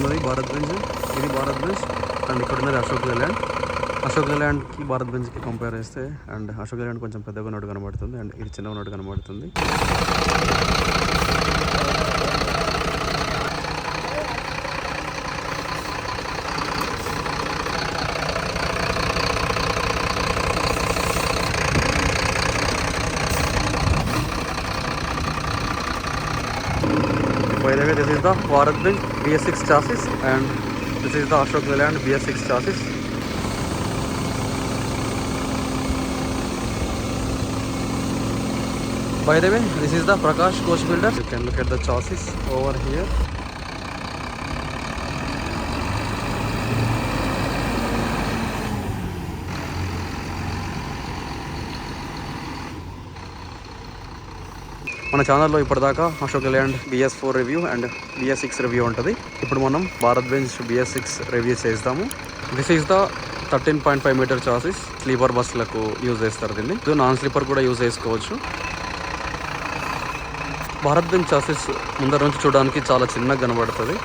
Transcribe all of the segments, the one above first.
ఉన్నది భారత్ బెంజ్, ఇది Bharat Benz and ఇక్కడ ఉన్నది అశోక్ లేలాండ్. అశోక్ లేలాండ్కి భారత్ బెంజ్కి కంపేర్ చేస్తే అండ్ అశోక్ లేలాండ్ కొంచెం పెద్దగా ఉన్నట్టు కనబడుతుంది అండ్ ఇది చిన్నగా ఉన్నట్టు కనబడుతుంది. By the way, this is the Bharat Benz BS6 chassis and this is the Ashok Leyland BS6 chassis. By the way, this is the Prakash Coach Builder. You can look at the chassis over here. మన ఛానల్లో ఇప్పటిదాకా Ashok Leyland BS4 review and BS6 review ఉంటుంది. ఇప్పుడు మనం Bharat Benz BS6 review చేస్తాము. This is the 13.5 metre chassis. Sleeper బస్సులకు use చేస్తారు దీన్ని. ఇది నాన్ స్లీపర్ కూడా యూజ్ చేసుకోవచ్చు. భారత్ బెంజ్ చాసిస్ ముందర నుంచి చూడడానికి చాలా చిన్నగా కనబడుతుంది.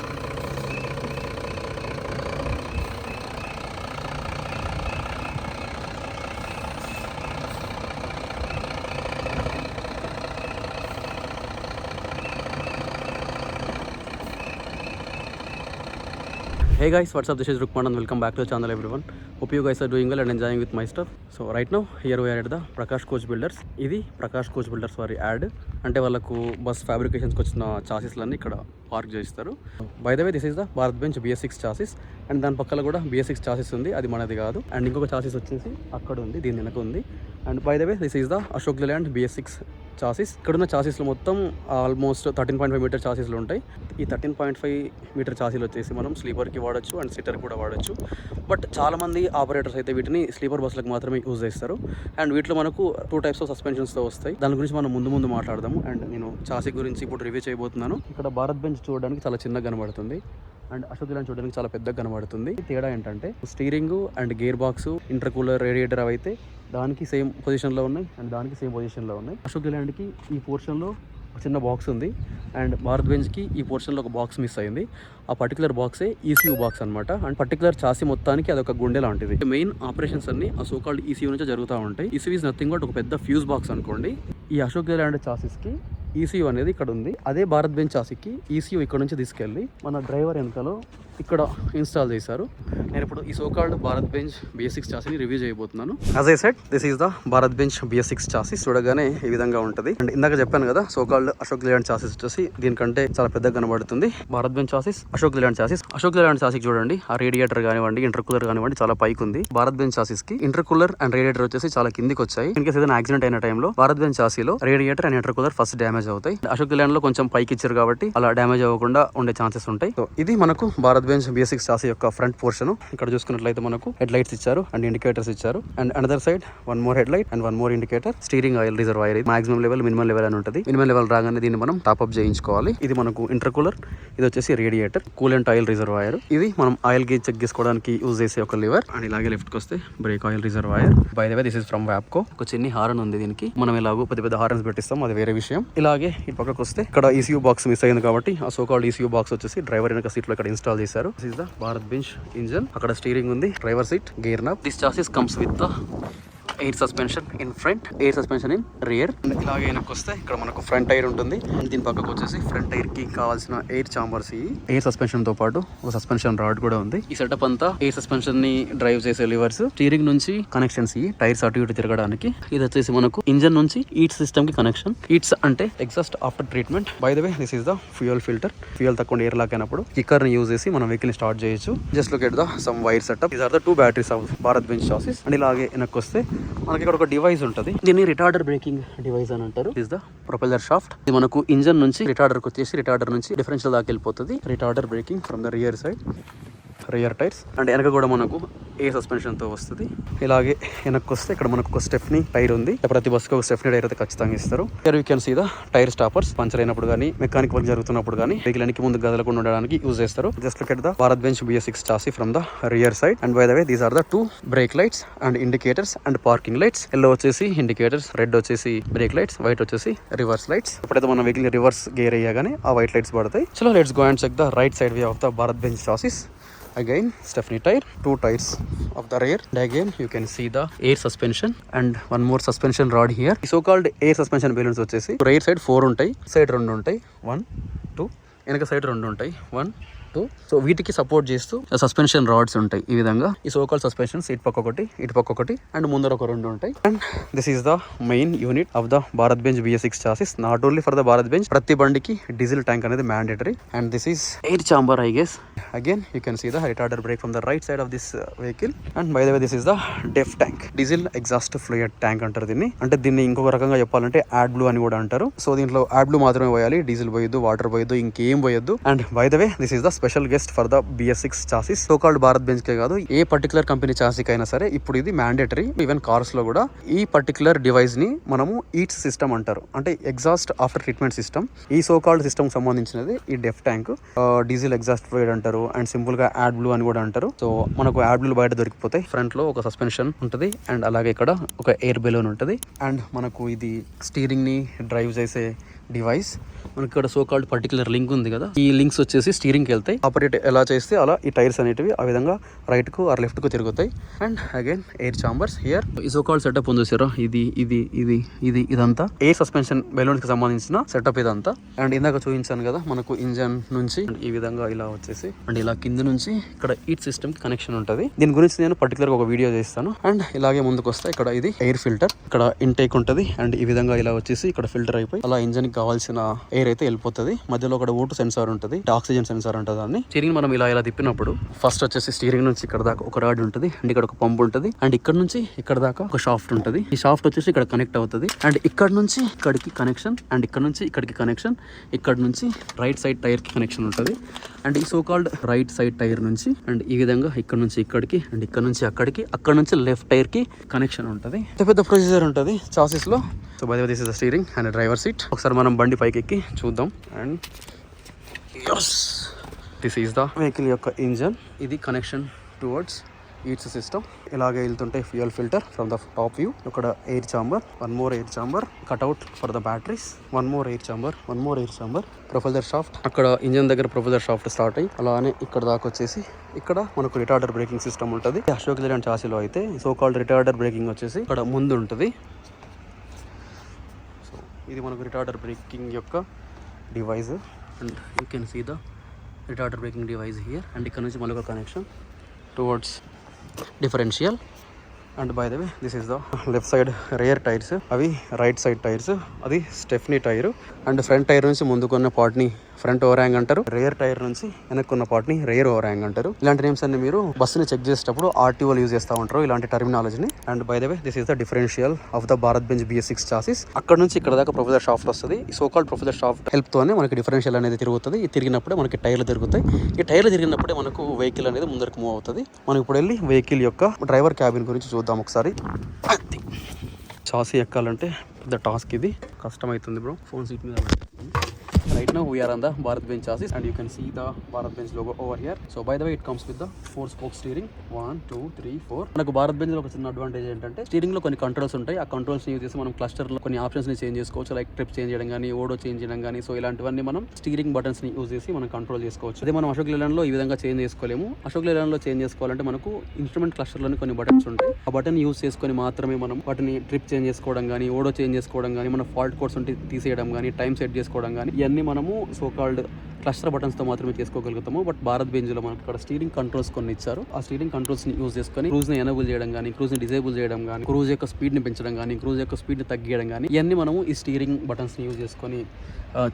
Hey guys, what's up? This is Rukman and welcome back to the channel everyone. Hope you guys are doing well and enjoying with my stuff. So right now here we are at the Prakash Coach Builders. ఇది Prakash coach builders వారి add. అంటే వాళ్ళకు bus ఫ్యాబ్రికేషన్స్కి వచ్చిన చాసిస్లన్నీ ఇక్కడ park చేస్తారు. By the way this is the Bharat Benz BS6 chassis and దాని పక్కన కూడా BS6 చాసిస్ ఉంది. అది మనది కాదు. అండ్ ఇంకొక చాసిస్ వచ్చేసి అక్కడ ఉంది, దీని వెనక ఉంది. And by the way this is the Ashok Leyland BS6 chassis. ఇక్కడున్న చాసిస్లో మొత్తం ఆల్మోస్ట్ 13.5 మీటర్ చాసిస్లు ఉంటాయి. ఈ 13.5 మీటర్ చాసీలు వచ్చేసి మనం స్లీపర్కి వాడచ్చు అండ్ సిట్టర్కి కూడా వాడచ్చు. బట్ చాలామంది ఆపరేటర్స్ అయితే వీటిని స్లీపర్ బస్సులకు మాత్రమే యూజ్ చేస్తారు. అండ్ వీటిలో మనకు 2 టైప్స్ ఆఫ్ సస్పెన్షన్స్తో వస్తాయి. దాని గురించి మనం ముందు మాట్లాడదాము. అండ్ నేను చాసీ గురించి ఇప్పుడు రివ్యూ చేయబోతున్నాను. ఇక్కడ భారత్ బెంజ్ చూడడానికి చాలా చిన్నగా కనబడుతుంది అండ్ అశోక్ లేలాండ్ చూడడానికి చాలా పెద్దగా కనబడుతుంది. తేడా ఏంటంటే steering and gear box, intercooler, radiator అయితే దానికి సేమ్ పొజిషన్లో ఉన్నాయి అండ్ దానికి సేమ్ పొజిషన్లో ఉన్నాయి. అశోక్ లేలాండ్కి ఈ పోర్షన్లో ఒక చిన్న బాక్స్ ఉంది అండ్ భారత్ బెంజ్కి ఈ పోర్షన్లో ఒక బాక్స్ మిస్ అయింది. ఆ పర్టికులర్ బాక్సే ECU బాక్స్ అనమాట. అండ్ పర్టికులర్ చాసీ మొత్తానికి అదొక గుండె లాంటిది. మెయిన్ ఆపరేషన్స్ అన్ని ఆ సోకాల్డ్ ECU నుంచే జరుగుతూ ఉంటాయి. ECU ఈజ్ నథింగ్ బట్ ఒక పెద్ద ఫ్యూజ్ బాక్స్ అనుకోండి. ఈ అశోక్ లేలాండ్ చాసీస్కి ECU అనేది ఇక్కడ ఉంది. అదే భారత్ బెంజ్ చాసీకి ECU ఇక్కడ నుంచి తీసుకెళ్ళి మన డ్రైవర్ వెనకలో ఇక్కడ ఇన్స్టాల్ చేశారు. నేను ఇప్పుడు ఈ సోకాల్డ్ భారత్ బెంజ్ BS6 చాసీని రివ్యూ చేయబోతున్నాను. As I said, this is the Bharat Benz BS6 chassis. చూడగానే ఈ విధంగా ఉంటుంది. అండ్ ఇందాక చెప్పాను కదా, సోకాల్డ్ అశోక్ లేలాండ్ చాసీస్ వచ్చేసి దీనికంటే చాలా పెద్దగా కనబడుతుంది. Bharat Benz chassis, Ashok Leyland chassis. అశోక్ లేలాండ్ చాసీకి చూడండి, ఆ రేడియేటర్ కానివ్వండి, ఇంటర్కూలర్ కానివ్వండి చాలా పైకి ఉంది. భారత్ బెంజ్ చాసీస్ కి ఇంటర్కూలర్ అండ్ రేడియేటర్ వచ్చేసి చాలా కిందికి వచ్చాయి. ఇన్ కేస్ ఏదైనా యాక్సిడెంట్ అయిన టైంలో భారత్ బెంజ్ చాసీలో radiator and intercooler first damage అవుతాయి. అశోక్ లేలాండ్ లో కొంచెం పైకి ఇచ్చారు కాబట్టి అలా డ్యామేజ్ అవ్వకుండా ఉండే ఛాన్సెస్ ఉంటాయి. సో ఇది మనకు భారత్ బెంజ్ BS6 చాసీ యొక్క ఫ్రంట్ పోర్షన్. ఇక్కడ చూసుకున్నట్లయితే మనకు హెడ్ లైట్స్ ఇచ్చారు అండ్ ఇండికేటర్స్ ఇచ్చారు. And another side one more head light and one more indicator. Steering oil reservoir maximum level, minimum level అని ఉంటుంది. మినిమం లెవెల్ రాగానే దీన్ని మనం టాప్అప్ చేయించుకోవాలి. ఇది మనకు ఇంటర్కూలర్, ఇది వచ్చేసి రేడియేటర్, కూలెంట్ ఆయిల్ రిజర్వాయర్. ఇది మనం ఆయిల్ గేజ్ చెక్ చేసుకోవడానికి యూజ్ చేసే ఒక లివర్. అండ్ ఇలాగే లెఫ్ట్ కి వస్తే brake oil reservoir. By the way this is from Wabco. ఒక చిన్ని హారన్ ఉంది దీనికి. మనం ఎలాగో పెద్ద హారన్స్ పెట్టిస్తాం, అది వేరే విషయం. ఇలాగే ఈ పక్కకు వస్తే ఇక్కడ ECU బాక్స్ మిస్ అయింది కాబట్టి ఆ సోకాల్డ్ ECU బాక్స్ వచ్చేసి డ్రైవర్ వెనక సీట్ లో ఇక్కడ ఇన్స్టాల్ చేశారు. This is the Bharat Benz engine. అక్కడ స్టీరింగ్ ఉంది, driver seat, gear knob. This chassis comes with the air suspension in front, air suspension in rear. ఇలాగే వెనక్కి వస్తే ఇక్కడ మనకు ఫ్రంట్ టైర్ ఉంటుంది. దీని పక్కకు వచ్చేసి ఫ్రంట్ టైర్ కి కావాల్సిన ఎయిర్ చాంబర్స్, ఎయిర్ సస్పెన్షన్ తో పాటు ఒక సస్పెన్షన్ రాడ్ కూడా ఉంది. ఈ సెటప్ అంతా ఎయిర్ సస్పెన్షన్ ని డ్రైవ్ చేసే లివర్స్, స్టీరింగ్ నుంచి కనెక్షన్స్, టైర్స్ అటు ఇటు తిరగడానికి. ఇది వచ్చేసి మనకు ఇంజన్ నుంచి ఈట్స్ సిస్టమ్ కి కనెక్షన్. ఈట్స్ అంటే exhaust after treatment. By the way this is the fuel filter. Fuel తక్కువ ఎయిర్ లాక్ అయినప్పుడు కిక్కర్ ని యూజ్ చేసి మనం వెహికల్ ని స్టార్ట్ చేయొచ్చు. Just look at the some wire setup. These are the 2 batteries of Bharat Benz chassis. And ఇలాగే వెనక్కి వస్తే మనకి ఇక్కడ ఒక డివైస్ ఉంటుంది. దీన్ని రిటార్డర్ బ్రేకింగ్ డివైస్ అని అంటారు. Is the propeller shaft. ఇది మనకు ఇంజన్ నుంచి రిటార్డర్ కి వచ్చేసి రిటార్డర్ నుంచి డిఫరెన్షియల్ దాకా వెళ్ళిపోతుంది. Retarder breaking from the rear side. Rear tyres. And వెనక కూడా మనకు ఏ సస్పెన్షన్ తో వస్తుంది. ఇలాగే వెనక్కి వస్తే ఇక్కడ మనకు ఒక స్టెఫ్నీ టైర్ ఉంది. ప్రతి బస్సుకి ఒక స్టెఫ్నీ టైర్ అయితే ఖచ్చితంగా ఇస్తారు. Here you can see the tyre stoppers. Puncture అయినప్పుడు కానీ మెకానిక్ వర్క్ జరుగుతున్నప్పుడు కానీ వెహికల్ వెనక్కి ముందు గదలకుండా ఉండడానికి యూజ్ చేస్తారు. Just look at the Bharat Benz BS6 chassis from the rear side. And by the way these are the 2 brake lights and indicators and parking lights. Yellow వచ్చేసి indicators, red వచ్చేసి brake lights, white వచ్చేసి reverse lights. ఎప్పుడైతే మన vehicle reverse gear అయ్యాగానే ఆ white lights పడతాయి. చలో let's go and check the right side view of the Bharat Benz chassis. Again Stepney tire, 2 tires of the rear, and again you can see the air suspension and one more suspension rod here. So called air suspension balloons వచ్చేసి rear side 4 ఉంటాయి, side 2 ఉంటాయి, 1 2, వెనక side 2 ఉంటాయి, 1 2. So వీటికి support చేస్తూ suspension rods ఉంటాయి ఈ విధంగా. ఈ సోకాల్ సస్పెన్షన్స్ ఇటు పక్క ఒకటి, ఇటు పక్క ఒకటి, అండ్ ముందర ఒక 2 ఉంటాయి. And this is the main unit of the Bharat Benz BS6 chassis. Not only for the Bharat Benz, ప్రతి బండికి డీజిల్ ట్యాంక్ అనేది mandatory. And this is air chamber I guess. Again you can see the retarder brake from the right side of this vehicle. And by the way this is the DEF tank, diesel exhaust fluid tank అంటారు దీన్ని. అంటే దీన్ని ఇంకొక రకంగా చెప్పాలంటే add blue అని కూడా అంటారు. సో దీంట్లో యాడ్ బ్లూ మాత్రమే పోయాలి, డీజిల్ పోయొద్దు, వాటర్ పోయొద్దు, ఇంకేం పోయొద్దు. And by the way this is the special guest for the BS6 chassis. So called Bharat Benz కే కాదు, ఏ పర్టికులర్ కంపెనీ చాసిక్ అయినా సరే ఇప్పుడు ఇది మ్యాండేటరీ. ఈవెన్ కార్స్ లో కూడా ఈ పర్టికులర్ డివైస్ ని మనము ఈట్స్ సిస్టమ్ అంటారు, అంటే ఎగ్జాస్ట్ ఆఫ్టర్ ట్రీట్మెంట్ సిస్టమ్. ఈ సో కాల్డ్ సిస్టమ్ సంబంధించినది ఈ డెఫ్ ట్యాంక్. డీజిల్ ఎగ్జాస్ట్ ఫ్లూయిడ్ అంటారు, అండ్ సింపుల్ గా యాడ్ బ్లూ అని కూడా అంటారు. సో మనకు యాడ్ బ్లూ బయట దొరికిపోతాయి. ఫ్రంట్ లో ఒక సస్పెన్షన్ ఉంటుంది, అండ్ అలాగే ఇక్కడ ఒక ఎయిర్ బెలూన్ ఉంటుంది. అండ్ మనకు ఇది స్టీరింగ్ ని డ్రైవ్ చేసే డివైస్. మనకి ఇక్కడ సో కాల్డ్ పర్టికులర్ లింక్ ఉంది కదా, ఈ లింక్స్ వచ్చేసి స్టీరింగ్ కి వెళ్తాయి. ఆపరేట్ ఎలా చేస్తే అలా ఈ టైర్స్ అనేటివి ఆ విధంగా రైట్ కు ఆర్ లెఫ్ట్ కు తిరుగుతాయి. And again air chambers here. ఈ సో కాల్డ్ సెటప్ ఉంది చూసారా, ఇదంతా ఎయిర్ సస్పెన్షన్ బెలూన్స్ కి సంబంధించిన సెటప్ ఇదంతా. అండ్ ఇందాక చూపించాను కదా మనకు ఇంజన్ నుంచి ఈ విధంగా ఇలా వచ్చేసి అండ్ ఇలా కింద నుంచి ఇక్కడ ఈట్ సిస్టమ్ కి కనెక్షన్ ఉంటుంది. దీని గురించి నేను పర్టికులర్ గా ఒక వీడియో చేస్తాను. అండ్ ఇలాగే ముందుకు వస్తే ఇక్కడ ఇది ఎయిర్ ఫిల్టర్, ఇక్కడ ఇంటేక్ ఉంటుంది. అండ్ ఈ విధంగా ఇలా వచ్చేసి ఇక్కడ ఫిల్టర్ అయిపోయి అలా ఇంజన్ కావాల్సిన ఎయిర్ అయితే వెళ్ళిపోతుంది. మధ్యలో ఒక ఓటు సెన్సార్ ఉంటుంది, ఆక్సిజన్ సెన్సార్ ఉంటుంది. దాన్ని స్టీరింగ్ మనం ఇలా తిప్పినప్పుడు ఫస్ట్ వచ్చేసి స్టీరింగ్ నుంచి ఇక్కడ దాకా ఒక రాడ్ ఉంటుంది, అండ్ ఇక్కడ ఒక పంప్ ఉంటుంది, అండ్ ఇక్కడ నుంచి ఇక్కడ దాకా ఒక షాఫ్ట్ ఉంటుంది. ఈ షాఫ్ట్ వచ్చేసి ఇక్కడ కనెక్ట్ అవుతుంది, అండ్ ఇక్కడ నుంచి ఇక్కడికి కనెక్షన్, అండ్ ఇక్కడ నుంచి ఇక్కడికి కనెక్షన్, ఇక్కడ నుంచి రైట్ సైడ్ టైర్ కి కనెక్షన్ ఉంటుంది. అండ్ ఈ so called right side tyre నుంచి అండ్ ఈ విధంగా ఇక్కడ నుంచి ఇక్కడికి, అండ్ ఇక్కడ నుంచి అక్కడికి, అక్కడ నుంచి లెఫ్ట్ టైర్ కి కనెక్షన్ ఉంటుంది. పెద్ద ప్రొసీజర్ ఉంటుంది చాసిస్ లో. So by the way this is the steering and driver seat. ఒకసారి మనం బండి పైకి ఎక్కి చూద్దాం. And this is the vehicle యొక్క ఇంజన్. ఇది కనెక్షన్ టువర్డ్స్ ఈట్స్ సిస్టమ్. ఇలాగే వెళ్తుంటే fuel filter from the top view. ఇక్కడ air chamber, one more air chamber, cutout for the batteries, one more air chamber, one more air chamber, propeller shaft. అక్కడ engine దగ్గర propeller shaft start అయ్యి అలానే ఇక్కడ దాకా వచ్చేసి ఇక్కడ మనకు రిటార్డర్ బ్రేకింగ్ సిస్టమ్ ఉంటుంది. అశోక్ లేలాండ్ చాసీలో అయితే సో కాల్డ్ రిటార్డర్ బ్రేకింగ్ వచ్చేసి ఇక్కడ ముందు ఉంటుంది. సో ఇది మనకు రిటార్డర్ బ్రేకింగ్ యొక్క device. And you can see the retarder braking device here. And ఇక్కడ నుంచి మళ్ళీ ఒక connection towards differential. And by the way this is the left side rear tyres, అవి రైట్ సైడ్ టైర్స్, అది stepney tyre. And front tyre నుంచి ముందుకున్న పార్ట్ని front overhang అంటారు, రియర్ టైర్ నుంచి వెనక్కున్న పార్ట్ని రియర్ ఓవర్ హ్యాంగ్ అంటారు. ఇలాంటి నేమ్స్ అన్ని మీరు బస్సుని చెక్ చేసేటప్పుడు ఆర్టీఓలు యూజ్ చేస్తూ ఉంటారు ఇలాంటి టర్మినాలజీని. And by the way this is the differential of the Bharat Benz BS6 chassis. అక్కడ నుంచి ఇక్కడ దాకా ప్రొఫెసర్ షాఫ్ట్ వస్తుంది. ఈ so called propeller shaft help తోనే మనకి డిఫరెన్షియల్ అనేది తిరుగుతుంది. ఇది తిరిగినప్పుడే మనకి టైర్లు తిరుగుతాయి. ఈ టైర్లు తిరిగినప్పుడే మనకు వెహికల్ అనేది ముందరకు మూవ్ అవుతుంది. మనం ఇప్పుడు వెళ్ళి వెహికల్ యొక్క డ్రైవర్ క్యాబిన్ గురించి చూద్దాం ఒకసారి. చాసీ ఎక్కాలంటే పెద్ద టాస్క్, ఇది కష్టం అవుతుంది బ్రో. ఫోన్ సీట్ మీద right now we are on the Bharat Benz chassis and you can see the Bharat Benz logo over here. So by the way it comes with the 4 spoke steering, 1 2 3 4. మనకు Bharat Benz లో ఒక చిన్న advantage ఏంటంటే steering లో కొన్ని controls ఉంటాయి. ఆ controls ని యూజ్ చేసి మనం క్లస్టర్ లో కొన్ని ఆప్షన్స్ ని చేంజ్ చేసుకోవచ్చు, లైక్ ట్రిప్ చేంజ్ చేయడం కానీ, ఓడో చేంజ్ చేయడం కానీ. సో ఇలాంటివన్నీ మనం స్టీరింగ్ బటన్స్ ని యూజ్ చేసి మనం కంట్రోల్ చేసుకోవచ్చు. అదే మనం అశోక్ లేలాండ్ లో ఈ విధంగా చేంజ్ చేసుకోలేము. అశోక్ లేలాండ్ లో చేంజ్ చేసుకోవాలంటే మనకు ఇన్స్ట్రుమెంట్ క్లస్టర్ లోని కొన్ని బటన్స్ ఉంటాయి. ఆ బటన్ యూజ్ చేసుకొని మాత్రమే మనం వాటిని ట్రిప్ చేంజ్ చేసుకోవడం కానీ, ఓడో చేంజ్ చేసుకోవడం కానీ, మన ఫాల్ట్ కోడ్స్ ఉంటే తీసేయడం కానీ, టైం సెట్ చేసుకోవడం కానీ, ఇవన్నీ మనము సో కాల్డ్ క్లస్టర్ బటన్స్ తో మాత్రమే చేసుకోగలుగుతాము. బట్ భారత్ బెంజ్ లో మనకు ఇక్కడ స్టీరింగ్ కంట్రోల్స్ కొన్ని ఇచ్చారు. ఆ స్టీరింగ్ కంట్రోల్స్ ని యూజ్ చేసుకొని క్రూజ్ ని ఎనేబుల్ చేయడం కానీ, క్రూజ్ ని డిజేబుల్ చేయడం కానీ, క్రూజ్ యొక్క స్పీడ్ ని పెంచడం కానీ, క్రూజ్ యొక్క స్పీడ్ ని తగ్గించడం కానీ, ఇవన్నీ మనము ఈ స్టీరింగ్ బటన్స్ ని యూజ్ చేసుకొని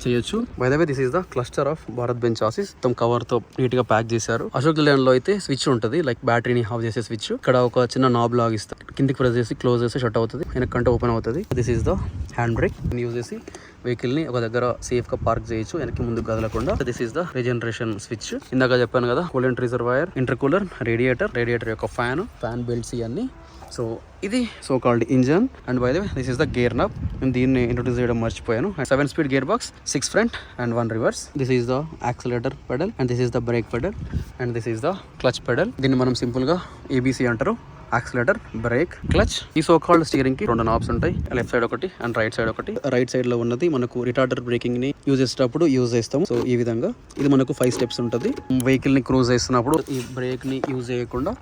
చేయొచ్చు. By the way this is the cluster of Bharat Benz chassis. మొత్తం కవర్ తో నీట్ గా ప్యాక్ చేశారు. అశోక్ లేలాండ్ లో అయితే స్విచ్ ఉంటుంది, లైక్ బ్యాటరీని ఆఫ్ చేసే స్విచ్. ఇక్కడ ఒక చిన్న నాబ్ లాగా ఇస్తారు, కిందికి ప్రెస్ చేసి క్లోజ్ చేసి షట్ అవుతుంది, వెనకంటే ఓపెన్ అవుతుంది. This is the hand brake use చేసి వెహికల్ ని ఒక దగ్గర సేఫ్ గా పార్క్ చేయొచ్చు, వెనక్కి ముందుకు కదలకుండా. కదా, this is the regeneration switch. ఇందాక చెప్పాను కదా, coolant reservoir, intercooler, radiator యొక్క ఫ్యాన్ బెల్ట్స్ ఇవన్నీ. సో ఇది so called engine. And by the way this is the gear knob. నేను దీన్ని ఇంట్రొడ్యూస్ చేయడం మర్చిపోయాను. 7 speed gear box, 6 front and 1 reverse. This is the accelerator pedal and this is the brake pedal and this is the clutch pedal. దీన్ని మనం simple గా ABC అంటారు, accelerator, break, clutch. ఈ so called steering కి 2 knobs ఉంటాయి, left side ఒకటి and right side ఒకటి. Right side లో ఉన్నది మనకు రిటార్డర్ బ్రేకింగ్ ని యూజ్ చేసేటప్పుడు యూజ్ చేస్తాము. సో ఈ విధంగా ఇది మనకు 5 స్టెప్స్ ఉంటుంది. వెహికల్ ని క్రూజ్ చేస్తున్నప్పుడు ఈ బ్రేక్ ని యూజ్ చేయకుండా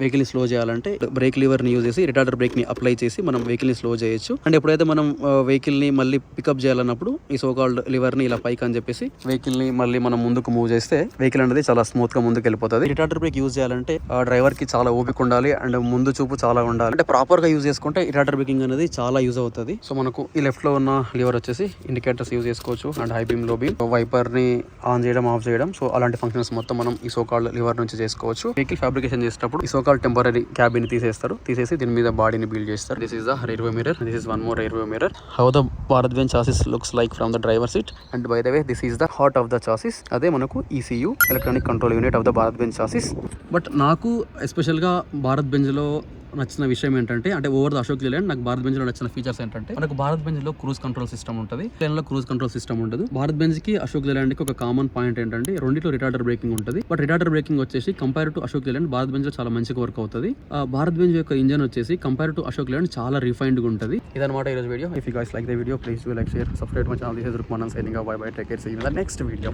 వెహికల్ ని స్లో చేయాలంటే బ్రేక్ లివర్ ని యూజ్ చేసి రిటార్డర్ బ్రేక్ ని అప్లై చేసి మనం వెహికల్ ని స్లో చేయొచ్చు. అండ్ ఎప్పుడైతే మనం వెహికల్ ని మళ్ళీ పికప్ చేయాలన్నప్పుడు ఈ సో కాల్డ్ లివర్ ని ఇలా పైకి అని చెప్పేసి వెహికల్ ని మళ్ళీ మనం ముందుకు మూవ్ చేస్తే వెహికల్ అనేది చాలా స్మూత్ గా ముందుకు వెళ్ళిపోతుంది. రిటార్డర్ బ్రేక్ యూజ్ చేయాలంటే డ్రైవర్ కి చాలా ఓపిక ఉండాలి అండ్ ముందు చూపు చాలా ఉండాలి. అంటే ప్రాపర్ గా యూజ్ చేసుకుంటే రిటార్డర్ బ్రేకింగ్ అనేది చాలా యూజ్ అవుతుంది. సో మనకు ఈ లెఫ్ట్ లో ఉన్న లివర్ వచ్చేసి ఇండికేటర్స్ యూజ్ చేసుకోవచ్చు and high beam, low beam, wiper ని ఆన్ చేయడం, ఆఫ్ చేయడం. సో అలాంటి ఫంక్షన్స్ మొత్తం మనం ఈ సో కాల్డ్ లివర్ నుంచి చేసుకోవచ్చు. వెహికల్ ఫ్యాబ్రికేషన్ చేసేటప్పుడు ఈ సో కాల్డ్ టెంపరరీ క్యాబిన్ తీసేసి దీని మీద బాడీని బిల్డ్ చేస్తారు. This is the rear view mirror, this is one more rear view mirror. How the Bharat Benz chassis looks like from the driver seat. And by the way, this is the heart of the chassis. అదే మనకు ECU, electronic control unit of the Bharat Benz chassis. But నాకు ఎస్పెషల్గా భారత్ బెంజ్లో నచ్చిన విషయం ఏంటంటే, అంటే over the Ashok Layland నాకు Bharat Benz లో నచ్చిన ఫీచర్స్ ఏంటంటే, మనకు భారత్ బెంజ్ లో క్రూజ్ కంట్రోల్ సిస్టమ్ ఉంటుంది, ప్లేన్ లో క్రూజ్ కంట్రోల్ సిస్టమ్ ఉండదు. భారత్ బెంజ్ కి అశోక్ లేలాండ్ కి ఒక కామన్ పాయింట్ ఏంటంటే రెండిట్లో రిటార్డర్ బ్రేకింగ్ ఉంటుంది. బట్ రిటార్డర్ బ్రేకింగ్ వచ్చేసి compare to Ashok Leyland Bharat Benz లో చాలా మంచిగా వర్క్ అవుతుంది. భారత్ బెంజ్ యొక్క ఇంజన్ వచ్చేసి కంపేర్ టు అశోక్ లేలాండ్ చాలా రిఫైన్డ్ గా ఉంటుంది. ఇదన్నమాట ఈరోజు వీడియో. If you guys like the video, please do like, share, subscribe my channel. This is Rukmanan signing off. Bye bye, take care, see you in the next video.